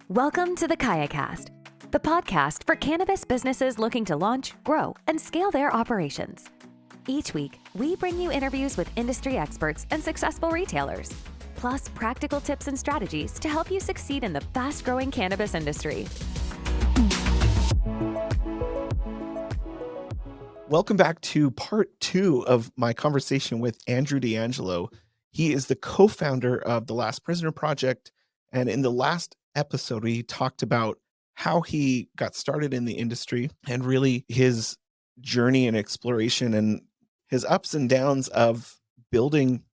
Welcome to the KayaCast, the podcast for cannabis businesses looking to launch, grow, and scale their operations. Each week, we bring you interviews with industry experts and successful retailers, plus practical tips and strategies to help you succeed in the fast-growing cannabis industry. Welcome back to part 2 of my conversation with Andrew DeAngelo. He is the co-founder of the Last Prisoner Project. And in the last episode, we talked about how he got started in the industry and really his journey and exploration and his ups and downs of building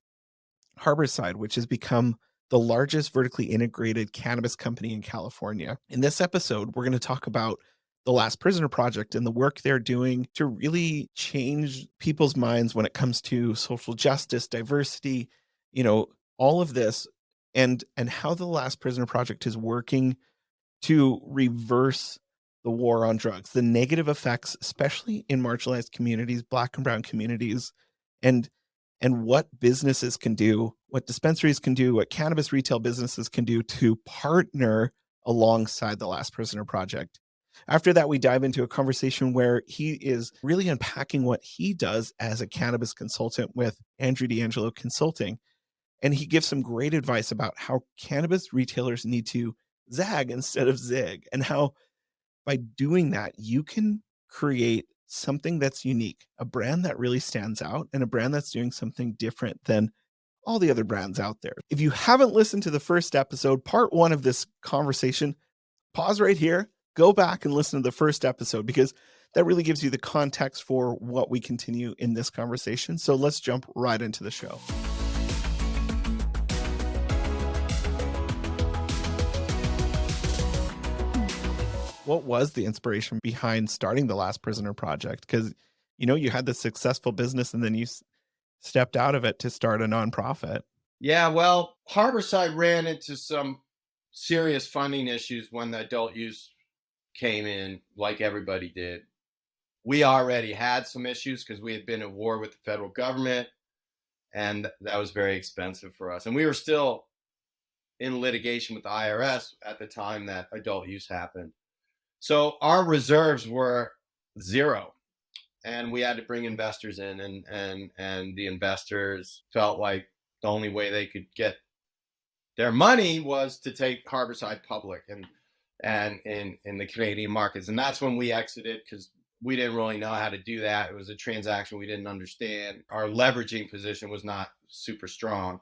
Harborside, which has become the largest vertically integrated cannabis company in California. In this episode, we're going to talk about the Last Prisoner Project and the work they're doing to really change people's minds when it comes to social justice, diversity, all of this, and how the Last Prisoner Project is working to reverse the war on drugs, the negative effects, especially in marginalized communities, Black and brown communities, and what businesses can do, what dispensaries can do, what cannabis retail businesses can do to partner alongside the Last Prisoner Project. After that, we dive into a conversation where he is really unpacking what he does as a cannabis consultant with Andrew DeAngelo Consulting. And he gives some great advice about how cannabis retailers need to zag instead of zig, and how by doing that, you can create something that's unique, a brand that really stands out, and a brand that's doing something different than all the other brands out there. If you haven't listened to the first episode, part 1 of this conversation, pause right here, go back and listen to the first episode, because that really gives you the context for what we continue in this conversation. So let's jump right into the show. What was the inspiration behind starting the Last Prisoner Project? Because, you had this successful business and then you stepped out of it to start a nonprofit. Yeah, well, Harborside ran into some serious funding issues when the adult use came in, like everybody did. We already had some issues because we had been at war with the federal government, and that was very expensive for us. And we were still in litigation with the IRS at the time that adult use happened. So our reserves were zero, and we had to bring investors in, and the investors felt like the only way they could get their money was to take Harborside public and in the Canadian markets. And that's when we exited, because we didn't really know how to do that. It was a transaction we didn't understand. Our leveraging position was not super strong.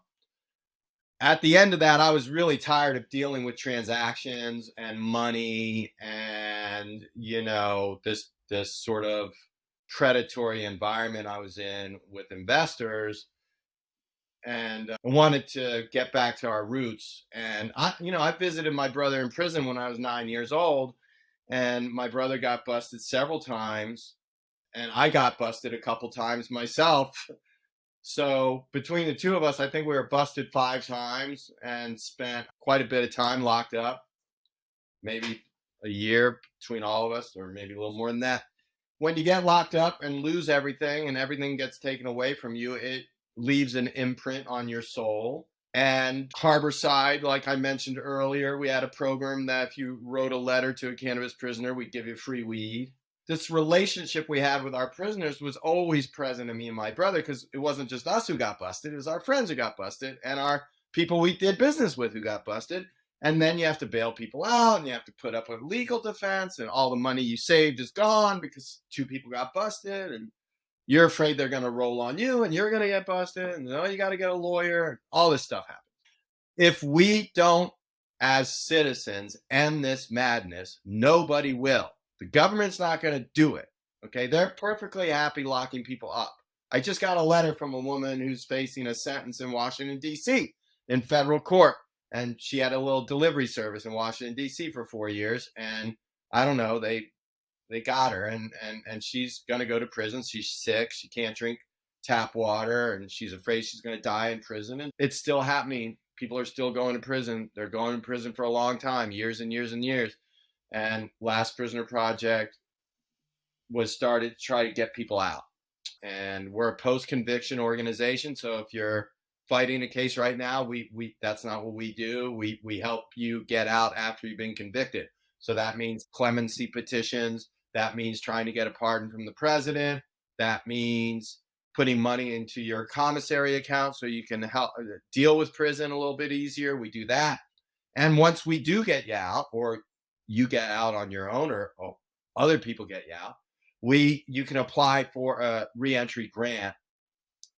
At the end of that, I was really tired of dealing with transactions and money and, this sort of predatory environment I was in with investors, and wanted to get back to our roots. And I visited my brother in prison when I was 9 years old, and my brother got busted several times, and I got busted a couple times myself. So between the two of us, I think we were busted 5 times and spent quite a bit of time locked up, maybe a year between all of us, or maybe a little more than that. When you get locked up and lose everything and everything gets taken away from you, it leaves an imprint on your soul. And Harborside, like I mentioned earlier, we had a program that if you wrote a letter to a cannabis prisoner, we'd give you free weed. This relationship we had with our prisoners was always present in me and my brother, because it wasn't just us who got busted. It was our friends who got busted and our people we did business with who got busted. And then you have to bail people out, and you have to put up a legal defense, and all the money you saved is gone because 2 people got busted, and you're afraid they're going to roll on you and you're going to get busted, and you got to get a lawyer. All this stuff happens. If we don't, as citizens, end this madness, nobody will. The government's not going to do it. Okay, they're perfectly happy locking people up. I just got a letter from a woman who's facing a sentence in Washington, D.C. in federal court. And she had a little delivery service in Washington, D.C. for 4 years. And I don't know, they got her, and she's going to go to prison. She's sick. She can't drink tap water, and she's afraid she's going to die in prison. And it's still happening. People are still going to prison. They're going to prison for a long time, years and years and years. And Last Prisoner Project was started to try to get people out. And we're a post-conviction organization. So if you're fighting a case right now. We that's not what we do. We help you get out after you've been convicted. So that means clemency petitions. That means trying to get a pardon from the president. That means putting money into your commissary account so you can help deal with prison a little bit easier. We do that. And once we do get you out, or you get out on your own, or other people get you out, you can apply for a reentry grant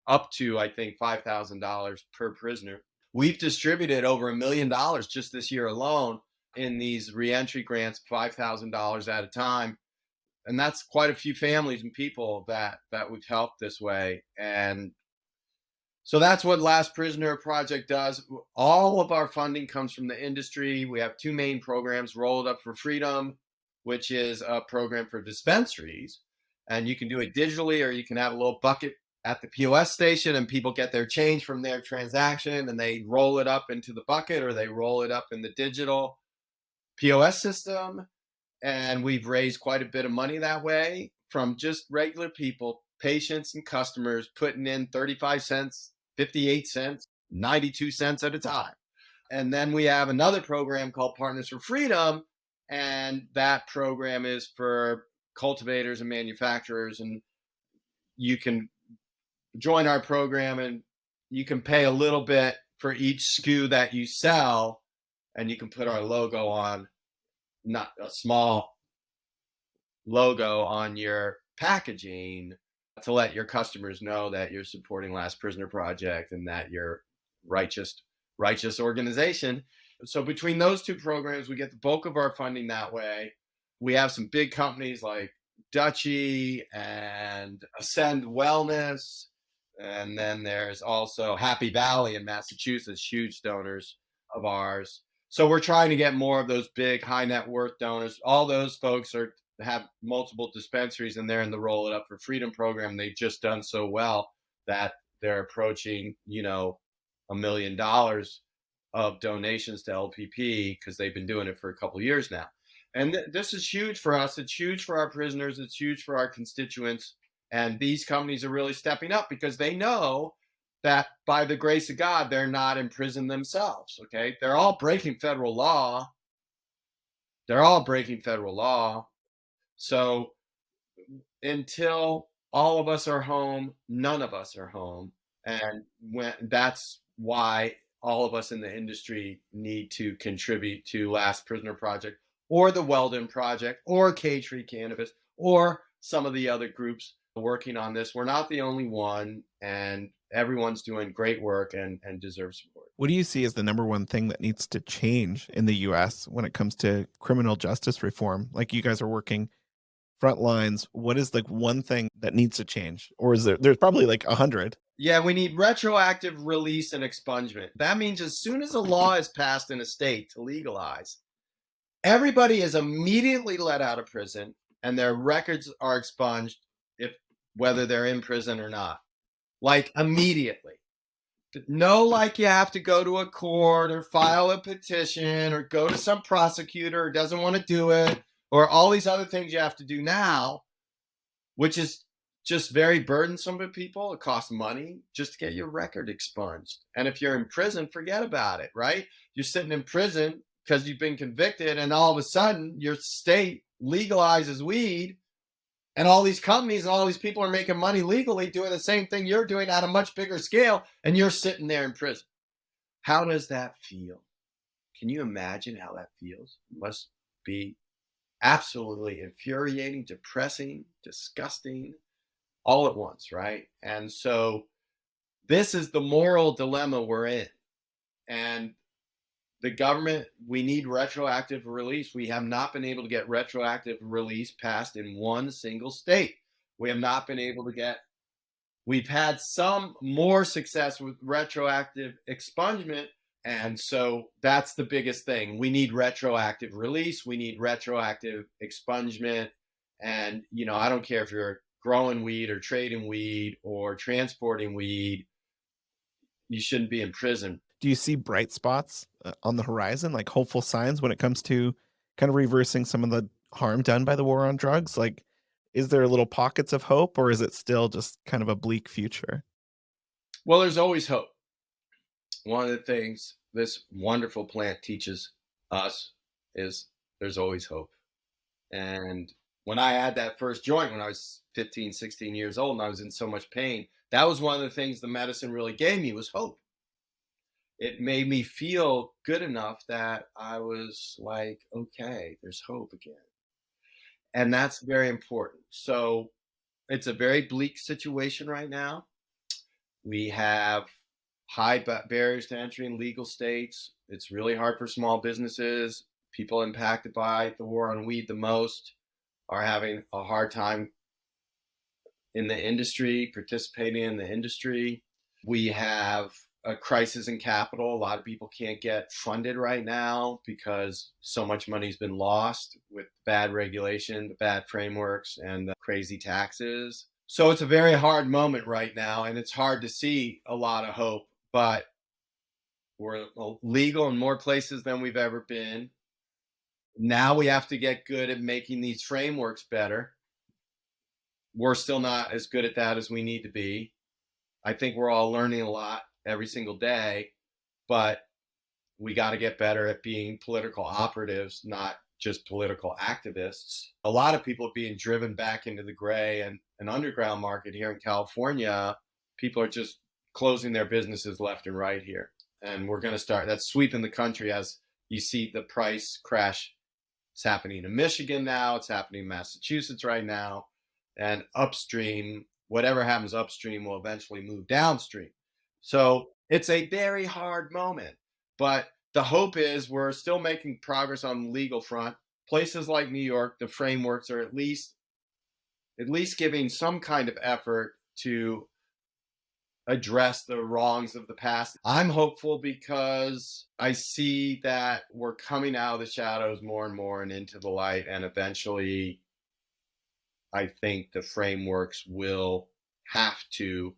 up to, I think, $5,000 per prisoner. We've distributed over $1 million just this year alone in these reentry grants, $5,000 at a time. And that's quite a few families and people that we've helped this way. And so that's what Last Prisoner Project does. All of our funding comes from the industry. We have two main programs: Roll It Up for Freedom, which is a program for dispensaries. And you can do it digitally, or you can have a little bucket at the POS station and people get their change from their transaction and they roll it up into the bucket, or they roll it up in the digital POS system. And we've raised quite a bit of money that way from just regular people, patients and customers, putting in 35 cents, 58 cents, 92 cents at a time. And then we have another program called Partners for Freedom. And that program is for cultivators and manufacturers. And you can join our program and you can pay a little bit for each SKU that you sell. And you can put our logo on, not a small logo on your packaging, to let your customers know that you're supporting Last Prisoner Project and that you're righteous organization. So between those two programs, we get the bulk of our funding that way. We have some big companies like Dutchy and Ascend Wellness. And then there's also Happy Valley in Massachusetts, huge donors of ours. So we're trying to get more of those big high net worth donors. All those folks have multiple dispensaries, and they're in the Roll It Up for Freedom program. They've just done so well that they're approaching, $1 million of donations to LPP, because they've been doing it for a couple of years now. And this is huge for us. It's huge for our prisoners. It's huge for our constituents. And these companies are really stepping up because they know that by the grace of God, they're not in prison themselves. Okay. They're all breaking federal law. So until all of us are home, none of us are home. And that's why all of us in the industry need to contribute to Last Prisoner Project, or the Weldon Project, or Cage Free Cannabis, or some of the other groups working on this. We're not the only one, and everyone's doing great work and deserves support. What do you see as the number one thing that needs to change in the US when it comes to criminal justice reform? Like, you guys are working front lines. What is like one thing that needs to change? Or is there's probably like 100? Yeah, we need retroactive release and expungement. That means as soon as a law is passed in a state to legalize, everybody is immediately let out of prison and their records are expunged, whether they're in prison or not. Like, immediately. No, like, you have to go to a court or file a petition or go to some prosecutor who doesn't want to do it, or all these other things you have to do now, which is just very burdensome to people. It costs money just to get your record expunged. And if you're in prison, forget about it, right? You're sitting in prison because you've been convicted, and all of a sudden your state legalizes weed, and all these companies and all these people are making money legally doing the same thing you're doing at a much bigger scale, and you're sitting there in prison. How does that feel? Can you imagine how that feels? It must be absolutely infuriating, depressing, disgusting, all at once, right? And so this is the moral dilemma we're in. And the government, we need retroactive release. We have not been able to get retroactive release passed in one single state. We have not been able to get, we've had some more success with retroactive expungement. And so that's the biggest thing. We need retroactive release. We need retroactive expungement. And, I don't care if you're growing weed or trading weed or transporting weed, you shouldn't be in prison. Do you see bright spots on the horizon, like hopeful signs when it comes to kind of reversing some of the harm done by the war on drugs? Like, is there little pockets of hope, or is it still just kind of a bleak future? Well, there's always hope. one of the things this wonderful plant teaches us is there's always hope. And when I had that first joint when I was 15, 16 years old and I was in so much pain, that was one of the things the medicine really gave me was hope. It made me feel good enough that I was like, okay, there's hope again. And that's very important. So it's a very bleak situation right now. We have high barriers to entry in legal states. It's really hard for small businesses. People impacted by the war on weed the most are having a hard time in the industry, participating in the industry. We have a crisis in capital. A lot of people can't get funded right now because so much money's been lost with bad regulation, the bad frameworks, and the crazy taxes. So it's a very hard moment right now, and it's hard to see a lot of hope, but we're legal in more places than we've ever been. Now we have to get good at making these frameworks better. We're still not as good at that as we need to be. I think we're all learning a lot every single day, but we got to get better at being political operatives, not just political activists. A lot of people are being driven back into the gray and an underground market here in California. People are just closing their businesses left and right here. And we're going to start, that's sweeping the country as you see the price crash. It's happening in Michigan now. It's happening in Massachusetts right now. And upstream, whatever happens upstream will eventually move downstream. So it's a very hard moment. But the hope is we're still making progress on the legal front. Places like New York, the frameworks are at least giving some kind of effort to address the wrongs of the past. I'm hopeful because I see that we're coming out of the shadows more and more and into the light. And eventually, I think the frameworks will have to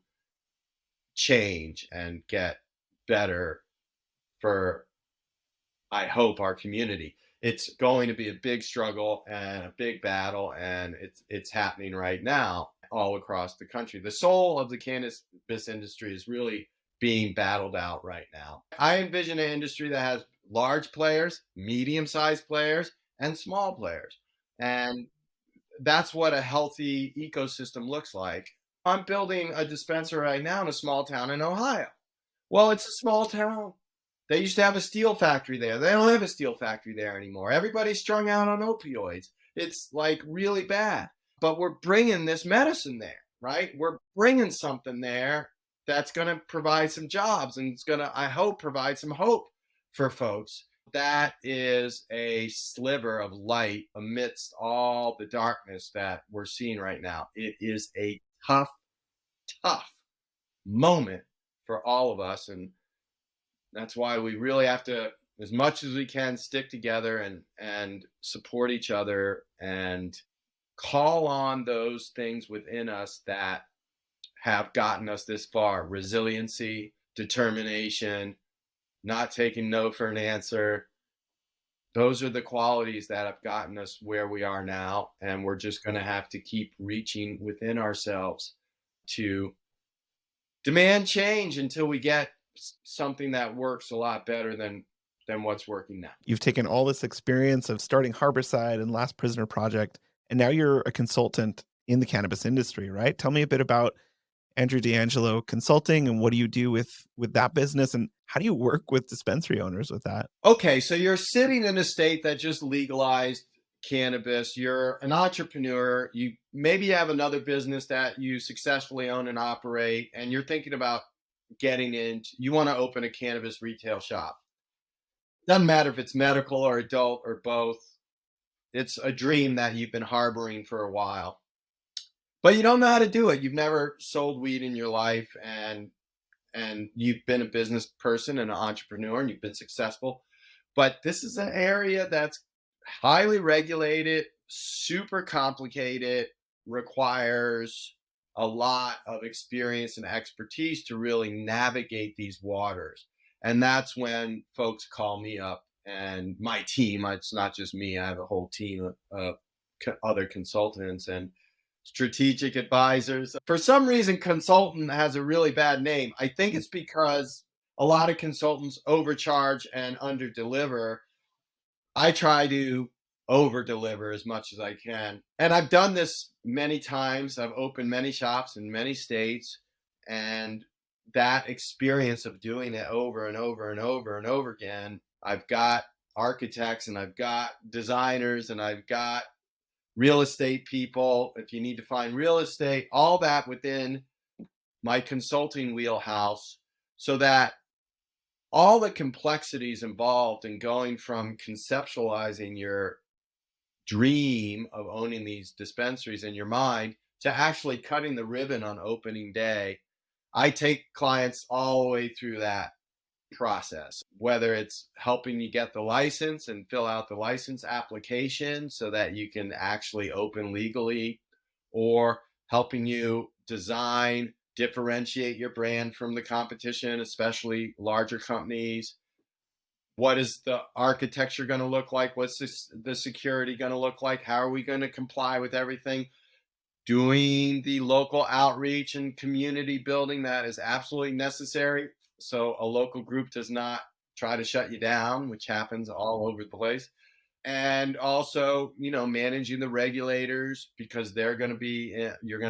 change and get better for, I hope, our community. It's going to be a big struggle and a big battle, and it's happening right now all across the country. The soul of the cannabis industry is really being battled out right now. I envision an industry that has large players, medium-sized players, and small players. And that's what a healthy ecosystem looks like. I'm building a dispensary right now in a small town in Ohio. Well, it's a small town. They used to have a steel factory there. They don't have a steel factory there anymore. Everybody's strung out on opioids. It's like really bad. But we're bringing this medicine there, right? We're bringing something there that's going to provide some jobs and it's going to, I hope, provide some hope for folks. That is a sliver of light amidst all the darkness that we're seeing right now. It is a tough moment for all of us. And that's why we really have to, as much as we can, stick together and support each other and call on those things within us that have gotten us this far. Resiliency, determination, not taking no for an answer. Those are the qualities that have gotten us where we are now. And we're just going to have to keep reaching within ourselves to demand change until we get something that works a lot better than what's working now. You've taken all this experience of starting Harborside and Last Prisoner Project, and now you're a consultant in the cannabis industry, right? Tell me a bit about Andrew DeAngelo Consulting and what do you do with that business and how do you work with dispensary owners with that? Okay, so you're sitting in a state that just legalized cannabis. You're an entrepreneur. You maybe have another business that you successfully own and operate, and you're thinking about getting into, you want to open a cannabis retail shop. Doesn't matter if it's medical or adult or both. It's a dream that you've been harboring for a while, but you don't know how to do it. You've never sold weed in your life, and you've been a business person and an entrepreneur and you've been successful. But this is an area that's highly regulated, super complicated, requires a lot of experience and expertise to really navigate these waters. And that's when folks call me up and my team, it's not just me, I have a whole team of other consultants and strategic advisors. For some reason, consultant has a really bad name. I think it's because a lot of consultants overcharge and underdeliver. I try to over deliver as much as I can. And I've done this many times. I've opened many shops in many states. And that experience of doing it over and over and over and over again, I've got architects and I've got designers and I've got real estate people. If you need to find real estate, all that within my consulting wheelhouse, so that all the complexities involved in going from conceptualizing your dream of owning these dispensaries in your mind to actually cutting the ribbon on opening day. I take clients all the way through that process, whether it's helping you get the license and fill out the license application so that you can actually open legally, or helping you design, differentiate your brand from the competition, especially larger companies. What is the architecture going to look like? What's the security going to look like? How are we going to comply with everything? Doing the local outreach and community building that is absolutely necessary, so a local group does not try to shut you down, which happens all over the place. And also, managing the regulators, because you're going to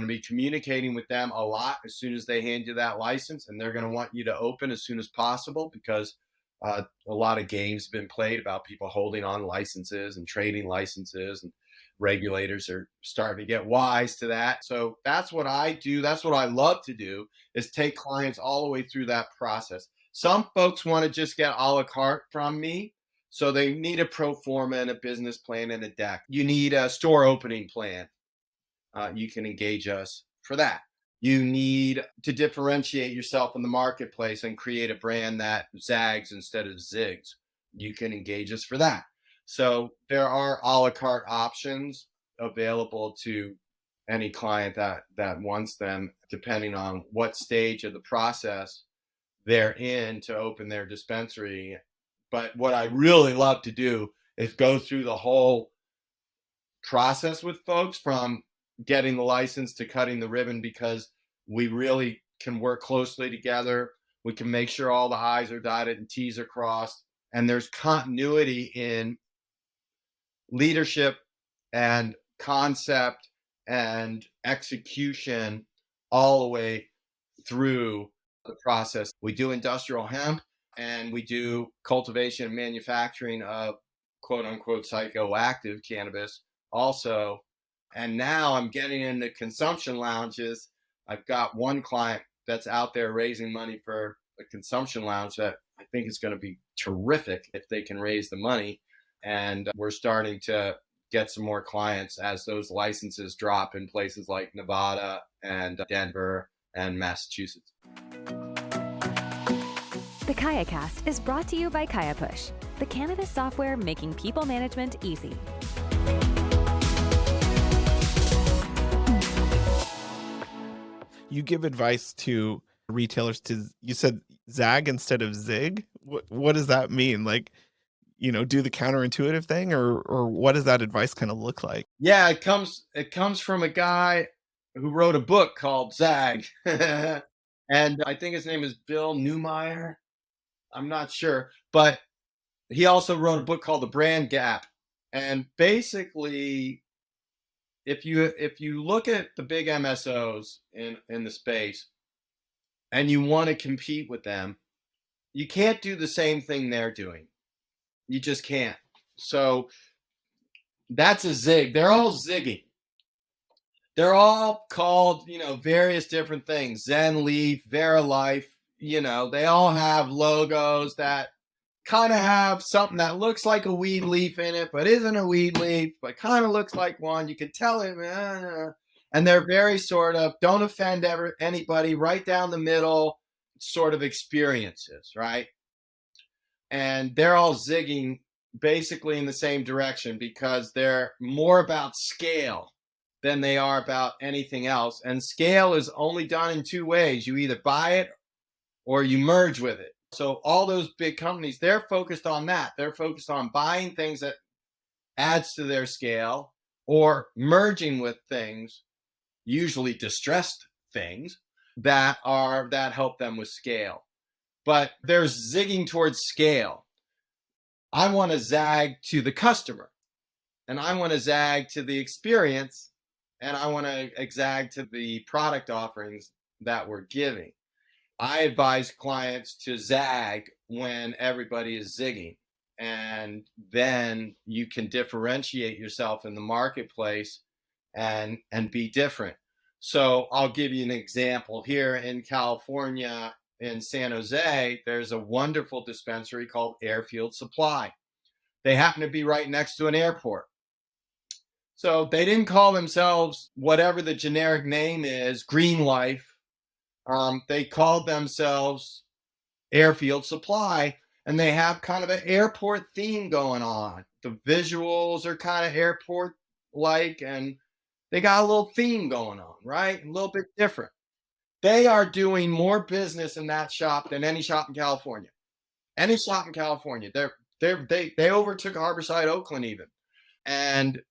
be communicating with them a lot as soon as they hand you that license, and they're going to want you to open as soon as possible, because a lot of games have been played about people holding on licenses and trading licenses, and regulators are starting to get wise to that. So that's what I do. That's what I love to do, is take clients all the way through that process. Some folks want to just get a la carte from me. So they need a pro forma and a business plan and a deck. You need a store opening plan. You can engage us for that. You need to differentiate yourself in the marketplace and create a brand that zags instead of zigs. You can engage us for that. So there are a la carte options available to any client that wants them, depending on what stage of the process they're in to open their dispensary. But what I really love to do is go through the whole process with folks, from getting the license to cutting the ribbon, because we really can work closely together. We can make sure all the I's are dotted and T's are crossed, and there's continuity in leadership and concept and execution all the way through the process. We do industrial hemp, and we do cultivation and manufacturing of quote unquote psychoactive cannabis also. And now I'm getting into consumption lounges. I've got one client that's out there raising money for a consumption lounge that I think is going to be terrific if they can raise the money. And we're starting to get some more clients as those licenses drop in places like Nevada and Denver and Massachusetts. The KayaCast is brought to you by KayaPush, the cannabis software making people management easy. You give advice to retailers you said zag instead of zig. What does that mean? Like, do the counterintuitive thing, or what does that advice kind of look like? Yeah, it comes from a guy who wrote a book called Zag. And I think his name is Bill Newmeyer. I'm not sure, but he also wrote a book called The Brand Gap. And basically, if you look at the big MSOs in the space and you want to compete with them, you can't do the same thing they're doing. You just can't. So that's a zig. They're all zigging. They're all called, various different things. Zen Leaf, Verilife, they all have logos that kind of have something that looks like a weed leaf in it, but isn't a weed leaf, but kind of looks like one. You can tell it. And they're very sort of don't offend anybody, right down the middle sort of experiences, right? And they're all zigging basically in the same direction, because they're more about scale than they are about anything else. And scale is only done in two ways. You either buy it or you merge with it. So all those big companies, they're focused on that. They're focused on buying things that adds to their scale, or merging with things, usually distressed things, that help them with scale. but there's zigging towards scale. I want to zag to the customer, and I want to zag to the experience, and I want to zag to the product offerings that we're giving. I advise clients to zag when everybody is zigging. And then you can differentiate yourself in the marketplace and be different. So I'll give you an example. Here in California, in San Jose, there's a wonderful dispensary called Airfield Supply. They happen to be right next to an airport. So they didn't call themselves whatever the generic name is, Green Life. They called themselves Airfield Supply, and they have kind of an airport theme going on. The visuals are kind of airport like, and they got a little theme going on, right? A little bit different. They are doing more business in that shop than any shop in California. Any shop in California. They overtook Harborside, Oakland even. And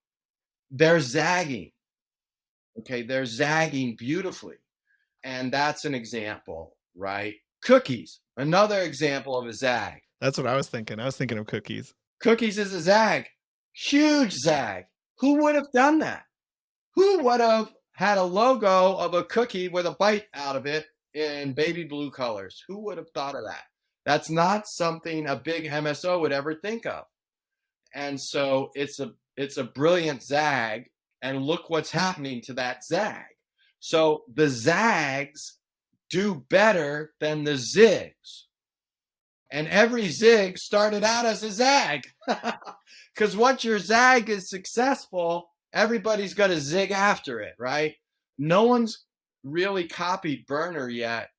they're zagging. Okay, they're zagging beautifully. And that's an example, right? Cookies, another example of a zag. That's what I was thinking. I was thinking of cookies. Cookies is a zag, huge zag. Who would have done that? Who would have had a logo of a cookie with a bite out of it in baby blue colors? Who would have thought of that? That's not something a big MSO would ever think of. And so it's a brilliant zag, and look what's happening to that zag. So the zags do better than the zigs. And every zig started out as a zag. Because once your zag is successful, everybody's going to zig after it, right? No one's really copied Burner yet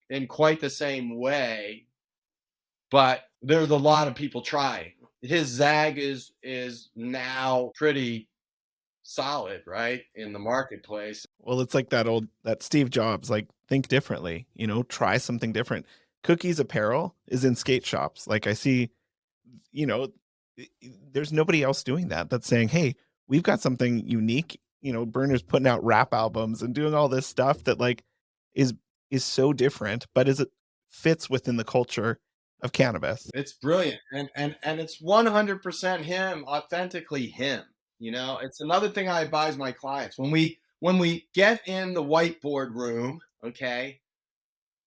in quite the same way, but there's a lot of people trying. His zag is now pretty solid, right, in the marketplace. Well, it's like that Steve Jobs, like, think differently, try something different. Cookies apparel is in skate shops. Like, I see, there's nobody else doing that. That's saying, hey, we've got something unique. Burner's putting out rap albums and doing all this stuff that like is so different, but it fits within the culture of cannabis. It's brilliant. And it's 100% him, authentically him. It's another thing I advise my clients. When we get in the whiteboard room, okay,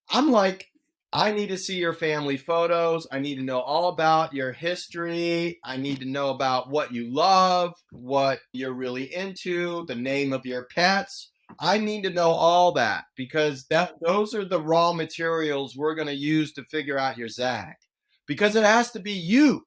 I'm like, I need to see your family photos. I need to know all about your history. I need to know about what you love, what you're really into, the name of your pets. I need to know all that, because those are the raw materials we're going to use to figure out your zag. Because it has to be you.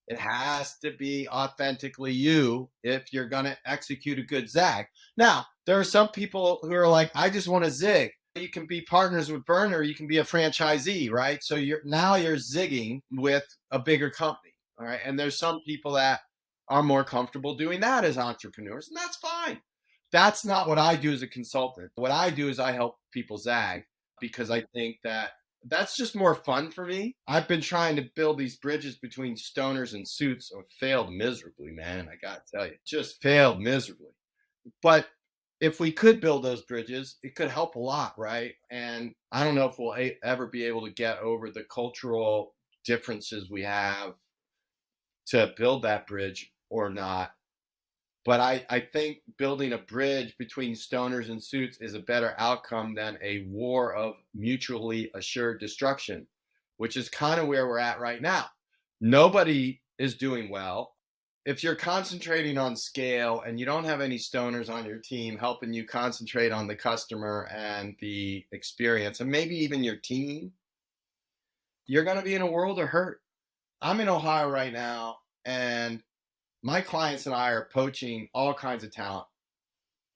It has to be authentically you if you're going to execute a good zag. Now, there are some people who are like, I just want to zig. You can be partners with Burner. You can be a franchisee, right? So you're zigging with a bigger company, all right? And there's some people that are more comfortable doing that as entrepreneurs, and that's fine. That's not what I do as a consultant. What I do is I help people zag, because I think that's just more fun for me. I've been trying to build these bridges between stoners and suits, and failed miserably, man. I got to tell you, just failed miserably. But if we could build those bridges, it could help a lot, right? And I don't know if we'll ever be able to get over the cultural differences we have to build that bridge or not. But I think building a bridge between stoners and suits is a better outcome than a war of mutually assured destruction, which is kind of where we're at right now. Nobody is doing well. If you're concentrating on scale and you don't have any stoners on your team helping you concentrate on the customer and the experience, and maybe even your team, you're going to be in a world of hurt. I'm in Ohio right now, and my clients and I are poaching all kinds of talent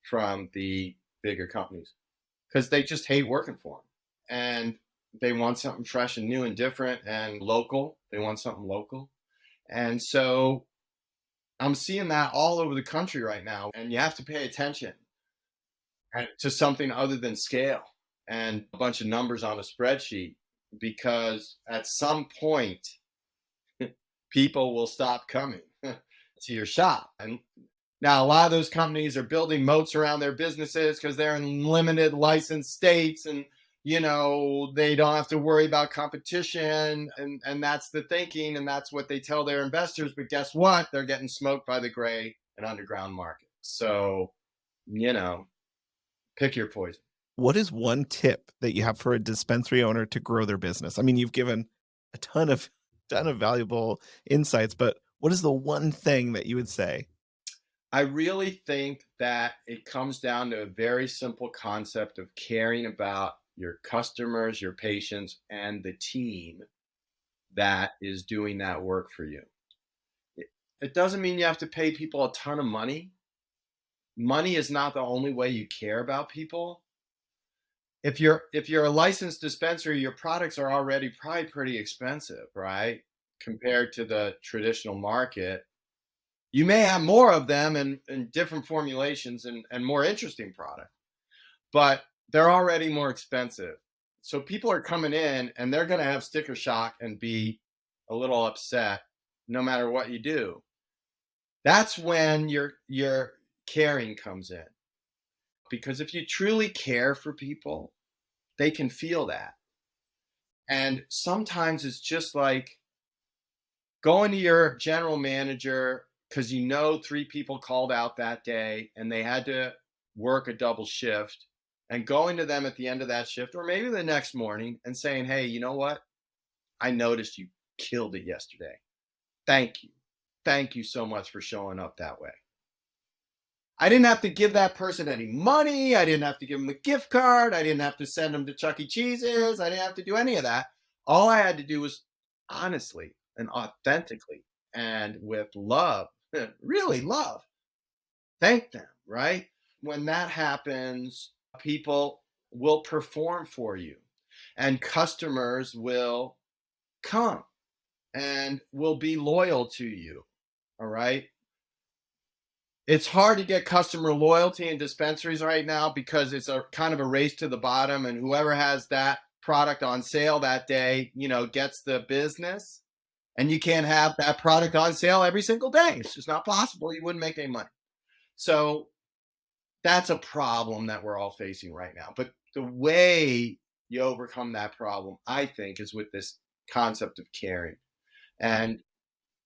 from the bigger companies because they just hate working for them. And they want something fresh and new and different and local. They want something local. And so I'm seeing that all over the country right now. And you have to pay attention to something other than scale and a bunch of numbers on a spreadsheet, because at some point, people will stop coming to your shop. And now a lot of those companies are building moats around their businesses because they're in limited licensed states, and they don't have to worry about competition, and that's the thinking, and that's what they tell their investors. But guess what? They're getting smoked by the gray and underground market. So, you know, pick your poison. What is one tip that you have for a dispensary owner to grow their business? I mean, you've given a ton of valuable insights, but what is the one thing that you would say? I really think that it comes down to a very simple concept of caring about your customers, your patients, and the team that is doing that work for you. It doesn't mean you have to pay people a ton of money. Money is not the only way you care about people. If you're a licensed dispensary, your products are already probably pretty expensive, right? Compared to the traditional market. You may have more of them in different formulations and more interesting product, but they're already more expensive. So people are coming in and they're going to have sticker shock and be a little upset no matter what you do. That's when your caring comes in. Because if you truly care for people, they can feel that. And sometimes it's just like going to your general manager because three people called out that day and they had to work a double shift, and going to them at the end of that shift or maybe the next morning and saying, hey, you know what? I noticed you killed it yesterday. Thank you. Thank you so much for showing up that way. I didn't have to give that person any money. I didn't have to give them a gift card. I didn't have to send them to Chuck E. Cheese's. I didn't have to do any of that. All I had to do was honestly and authentically and with love, really love, thank them, right? When that happens, people will perform for you and customers will come and will be loyal to you, all right? It's hard to get customer loyalty in dispensaries right now because it's a kind of a race to the bottom, and whoever has that product on sale that day, gets the business. And you can't have that product on sale every single day. It's just not possible. You wouldn't make any money. So that's a problem that we're all facing right now. But the way you overcome that problem, I think, is with this concept of caring. And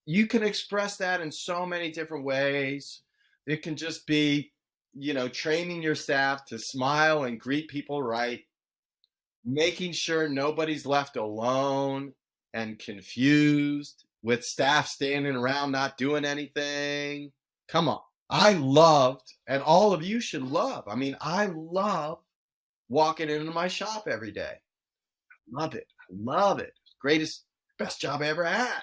you can express that in so many different ways. It can just be, training your staff to smile and greet people right, making sure nobody's left alone and confused with staff standing around not doing anything. Come on. I loved, and all of you should love. I mean, I love walking into my shop every day. Love it. I love it. Greatest, best job I ever had.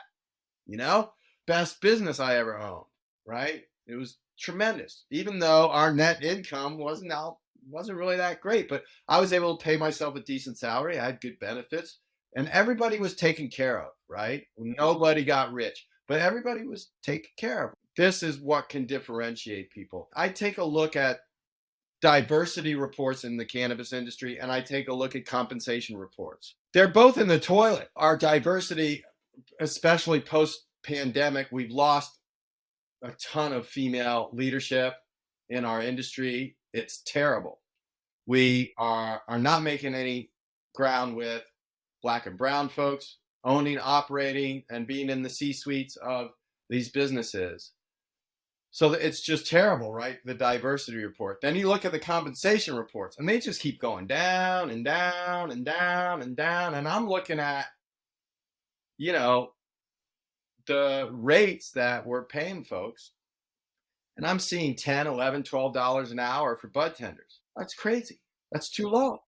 Best business I ever owned, right? It was tremendous. Even though our net income wasn't really that great, but I was able to pay myself a decent salary. I had good benefits and everybody was taken care of, right? Nobody got rich, but everybody was taken care of. This is what can differentiate people. I take a look at diversity reports in the cannabis industry and I take a look at compensation reports. They're both in the toilet. Our diversity, especially post-pandemic, we've lost a ton of female leadership in our industry. It's terrible. We are not making any ground with Black and brown folks owning, operating, and being in the C-suites of these businesses. So it's just terrible, right? The diversity report. Then you look at the compensation reports and they just keep going down and down and down and down. And I'm looking at, the rates that we're paying folks. And I'm seeing $10, $11, $12 an hour for bud tenders. That's crazy. That's too low.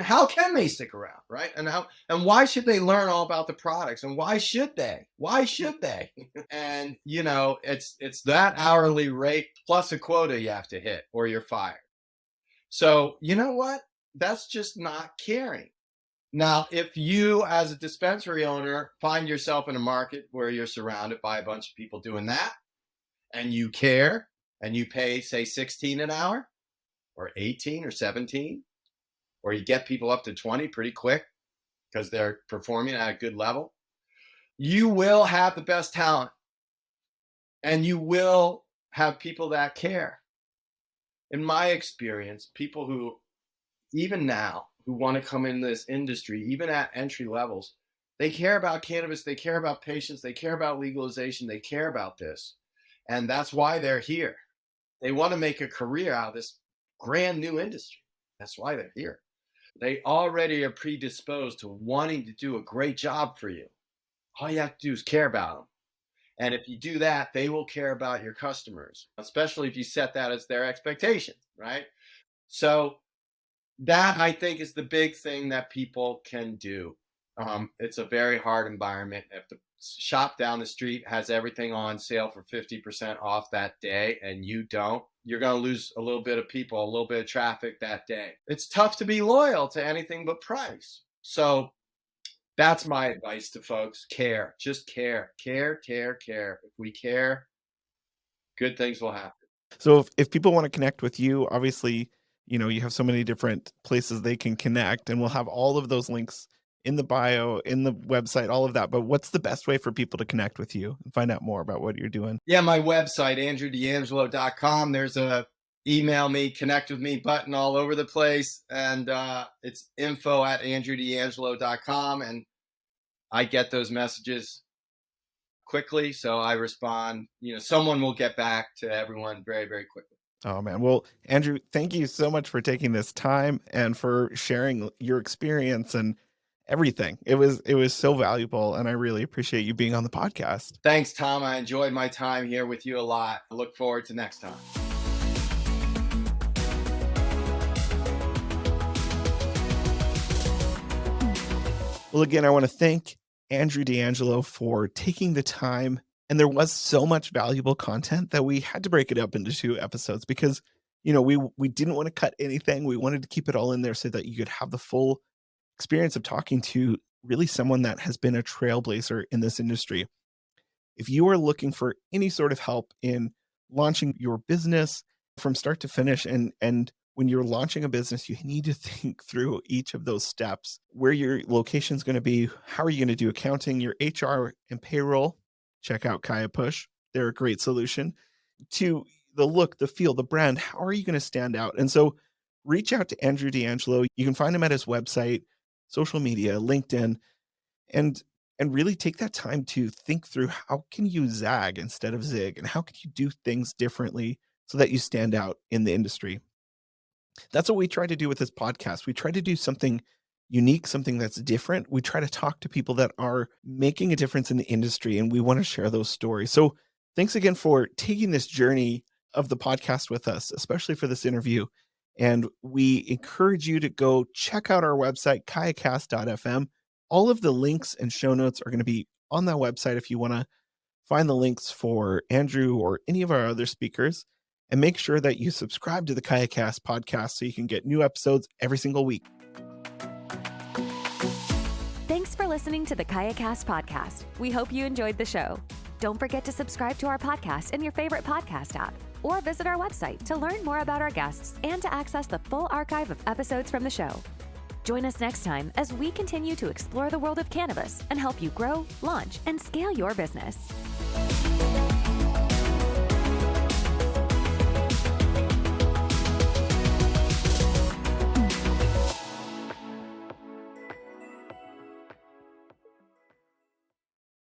How can they stick around, right? And why should they learn all about the products? And why should they? Why should they? And it's that hourly rate plus a quota you have to hit or you're fired. So you know what? That's just not caring. Now, if you as a dispensary owner find yourself in a market where you're surrounded by a bunch of people doing that and you care and you pay, say, 16 an hour or 18 or 17, or you get people up to 20 pretty quick because they're performing at a good level, you will have the best talent and you will have people that care. In my experience, people who, even now, who want to come in this industry, even at entry levels, they care about cannabis, they care about patients, they care about legalization, they care about this. And that's why they're here. They want to make a career out of this brand new industry. That's why they're here. They already are predisposed to wanting to do a great job for you. All you have to do is care about them. And if you do that, they will care about your customers, especially if you set that as their expectation, right? So that, I think, is the big thing that people can do. It's a very hard environment. If the shop down the street has everything on sale for 50% off that day and you don't, you're going to lose a little bit of people, a little bit of traffic that day. It's tough to be loyal to anything but price. So that's my advice to folks. Care. Just care. Care. If we care, good things will happen. So if people want to connect with you, obviously, you have so many different places they can connect, and we'll have all of those links in the bio, in the website, all of that. But what's the best way for people to connect with you and find out more about what you're doing? Yeah, my website, andrewdeangelo.com. There's a email me, connect with me button all over the place. And it's info@andrewdeangelo.com. And I get those messages quickly. So I respond, someone will get back to everyone very, very quickly. Oh man. Well, Andrew, thank you so much for taking this time and for sharing your experience and everything. It was so valuable, and I really appreciate you being on the podcast. Thanks, Tom. I enjoyed my time here with you a lot. I look forward to next time. Well, again, I want to thank Andrew DeAngelo for taking the time. And there was so much valuable content that we had to break it up into 2 episodes because, we didn't want to cut anything. We wanted to keep it all in there so that you could have the full experience of talking to really someone that has been a trailblazer in this industry. If you are looking for any sort of help in launching your business from start to finish, and when you're launching a business, you need to think through each of those steps, where your location is going to be, how are you going to do accounting, your HR and payroll. Check out Kaya Push. They're a great solution. To the look, the feel, the brand, how are you going to stand out? And so reach out to Andrew DeAngelo. You can find him at his website, social media, LinkedIn, and really take that time to think through how can you zag instead of zig, and how can you do things differently so that you stand out in the industry. That's what we try to do with this podcast. We try to do something unique, something that's different. We try to talk to people that are making a difference in the industry, and we want to share those stories. So thanks again for taking this journey of the podcast with us, especially for this interview. And we encourage you to go check out our website, kayacast.fm. All of the links and show notes are going to be on that website if you want to find the links for Andrew or any of our other speakers. And make sure that you subscribe to the KayaCast podcast so you can get new episodes every single week. Thanks for listening to the KayaCast podcast. We hope you enjoyed the show. Don't forget to subscribe to our podcast in your favorite podcast app, or visit our website to learn more about our guests and to access the full archive of episodes from the show. Join us next time as we continue to explore the world of cannabis and help you grow, launch, and scale your business.